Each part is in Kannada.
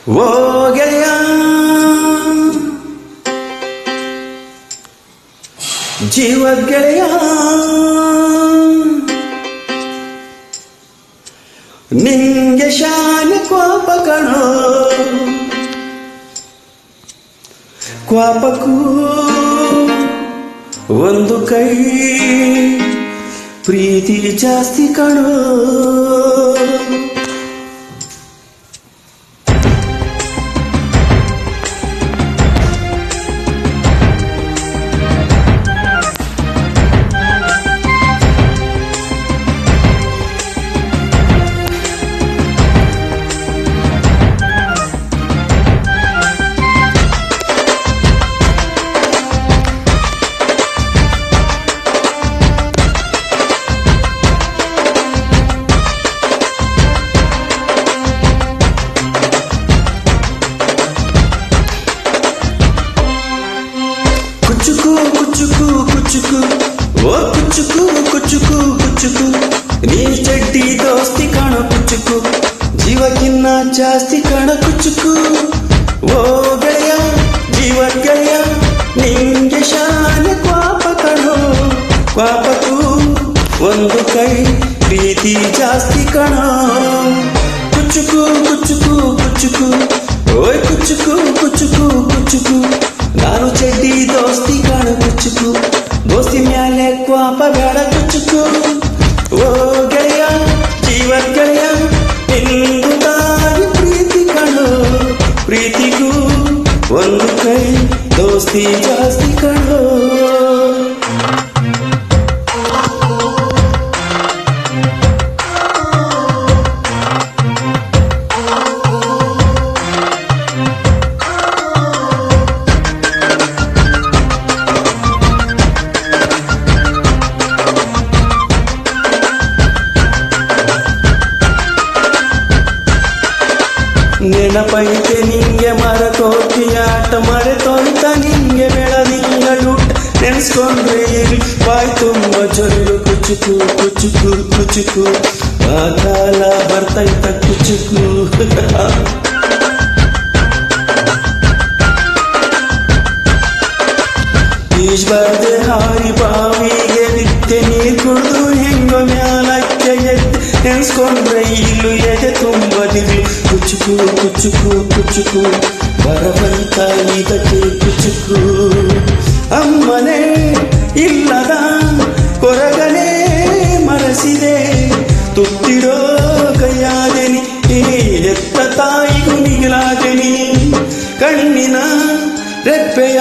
ಓ ಗೆಳೆಯ ಜೀವದ ಗೆಳೆಯ ನಿಂಗೆ ಶಾನೆ ಕೋಪ ಕಣೋ ಕೋಪಕ್ಕೂ ಒಂದು ಕೈ ಪ್ರೀತಿ ಜಾಸ್ತಿ ಕಣೋ ಕುಚುಕು ಕುಚುಕು ಕುಚುಕು ಓ ಕುಚುಕು ಕುಚುಕು ಕುಚುಕು ನೀ ಚಡ್ಡಿ ದೋಸ್ತಿ ಕಾಣೋ ಕುಚುಕು ಜೀವಕ್ಕಿನ್ನ ಜಾಸ್ತಿ ಕಾಣೋ ಕುಚುಕು ಓ ಗೆಳೆಯ ಜೀವ ಗೆಳೆಯ ನಿಂಗೆ ಶಾನೆ ಕೋಪ ಕಾಣೋ ಕೋಪಕ್ಕೂ ಒಂದು ಕೈ ಪ್ರೀತಿ ಜಾಸ್ತಿ ಕಾಣೋ ಕುಚುಕು ಕುಚುಕು ಕುಚುಕು ಓಯ್ ಕುಚುಕು ಕುಚುಕು ಕುಚುಕು ನಾನು ಚಡ್ಡಿ ದೋಸ್ತಿ ಕಾಣ ಕುಚುಕು ದೋಸ್ತಿ ಮ್ಯಾಲೆ ಕೋಪ ಬೇಡ ಕುಚುಕು ಓ ಗೆಳೆಯ ಜೀವ ಗೆಳೆಯ ನಿಂದು ತಾಯಿ ಪ್ರೀತಿ ಕಾಣೋ ಪ್ರೀತಿಗೂ ಒಂದು ಕೈ ದೋಸ್ತಿ ಜಾಸ್ತಿ ಕಾಣೋ ನೆನಪೈತೆ ನಿಂಗೆ ಮರಕೋತಿ ಆಟ ಮರೆತೋಯ್ತ ನಿಂಗೆ ಬೆಳದಿಂಗಳೂಟ ನೆನ್ಸ್ಕೊಂಡ್ರೆ ಇಲ್ಲಿ ಬಾಯ್ ತುಂಬ ಜೊಲ್ಲು ಕುಚುಕು ಕುಚುಕು ಕುಚುಕು ಆ ಕಾಲ ಬರ್ತೈತ ಕುಚುಕು ಈಜ್ ಬರ್ದೆ ಹಾರಿ ಬಾವಿಗೆ ಬಿತ್ತೆ ನೀರ್ ಕುಡ್ದು ಹೆಂಗೋ ಮ್ಯಾಲಕ್ಕೆ ಎದ್ದು ನೆನ್ಸ್ಕೊಂಡ್ರೆ ಇಲ್ಲು ಎದೆ ತುಂಬದಿರ್ಲು ಕುಚುಕು ಕುಚುಕು ಕುಚುಕು ಬರಬೈತ ಇದಕ್ಕೆ ಕುಚುಕು ಅಮ್ಮನೇ ಇಲ್ಲದ ಕೊರಗನೆ ಮರೆಸಿದೆ ತುತ್ತಿರೋ ಕೈಯಾದೆನಿ ಎತ್ತ ತಾಯಿಗೂ ನಿಗಲಾದೆನಿ ಕಣ್ಣಿನ ರೆಪ್ಪೆಯ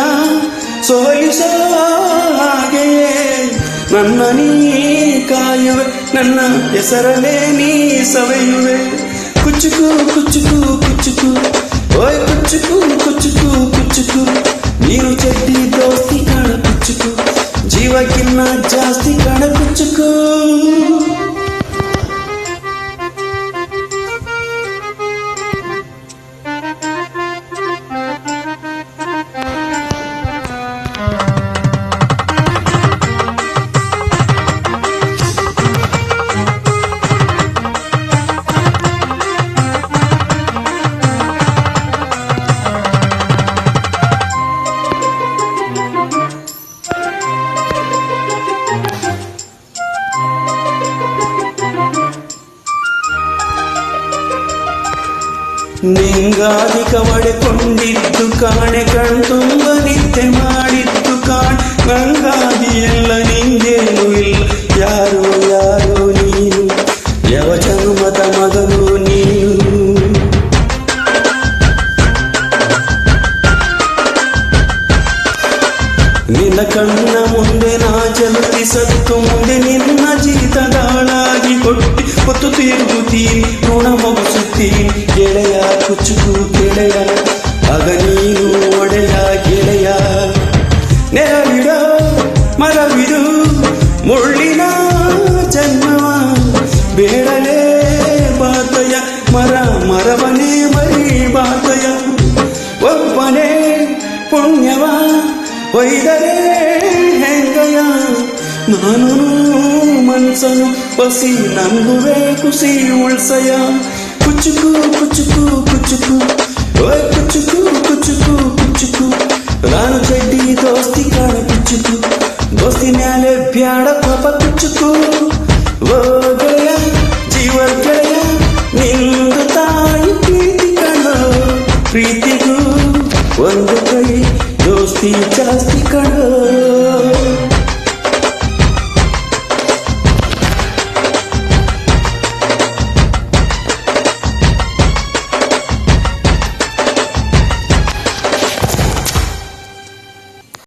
ಸೋಲಿಸೋ ಹಾಗೆಯೇ ನನ್ನ ನೀ ಕಾಯುವೆ ನನ್ನ ಹೆಸರಲ್ಲೇ ನೀ ಸವೆಯುವೆ ಕುಚುಕು ಕುಚುಕು ಕುಚುಕು ಓಯ್ ಕುಚುಕು ಕುಚುಕು ಕುಚುಕು ನೀನು ಚಡ್ಡಿ ದೋಸ್ತಿ ಕಾಣ ಕುಚುಕು ಜೀವಕ್ಕಿನ್ನ ಜಾಸ್ತಿ ಕಾಣ ಕುಚುಕು ನಿಂಗಾಗಿ ಕವಡೆಕೊಂಡಿದ್ದು ಕಾಣೆ ಕಣ್ತುಂಬ ನಿದ್ದೆ ಮಾಡಿದ್ದು ಕಾಣ್ ನಂಗಾಗಿ ಎಲ್ಲ ನಿಂಗೇನು ಇಲ್ಲ ಯಾರೋ ಯಾರೋ ನೀನು ಯಾವ ಜನ್ಮದ ಮಗನು ನೀನು ನಿನ್ನ ಕಣ್ಣ ಮುಂದೆ ನಾ ಜಲ್ತಿ ಸತ್ತು ಮುಂದೆ ನಿನ್ನ ಜೀತದಾಳಾಗಿ ಕೊಟ್ಟಿ ಹೊತ್ತು ತಿರುಗುತ್ತೀನಿ ಋಣ ಮುಗಿಸುತ್ತೀನಿ ಗೆಳೆಯ ಕುಚುಕು ಗೆಳೆಯ ಆಗ ನೀನು ಒಡೆಯ ಗೆಳೆಯ ನೆರವಿಡೋ ಮರವಿದು ಮುಳ್ಳಿನ ಜನ್ಮವ ಬೇಡಲೇ ಬಾತಯ ಮರವನೇ ಮರಿ ಬಾತಯ ಒಬ್ಬನೇ ಪುಣ್ಯವ ಒಯ್ದರೆ ಹೆಂಗಯ ನಾನು ಮನ್ಸನು ಪಸಿ ನಂದುವೆ ಕುಸಿ ಉಳ್ಸಯ ಕುಚುಕು ಕುಚುಕು ಕುಚುಕು ಓಯ್ ಕುಚ್ಚುಕು ಕುಚ್ಚುಕು ಕುಚ್ಚುಕು ನಾನು ಚಡ್ಡಿ ದೋಸ್ತಿ ಕಾಣ ಕುಚ್ಚುಕು ದೋಸ್ತಿ ಮ್ಯಾಲೆ ಬ್ಯಾಡ ಪಾಪ ಕುಚ್ಚುಕು ಓ ಗೆಳೆಯ ಜೀವ ಗೆಳೆಯ ನಿಂದು ತಾಯಿ ಪ್ರೀತಿ ಕಣ ಪ್ರೀತಿಗೂ ಒಂದು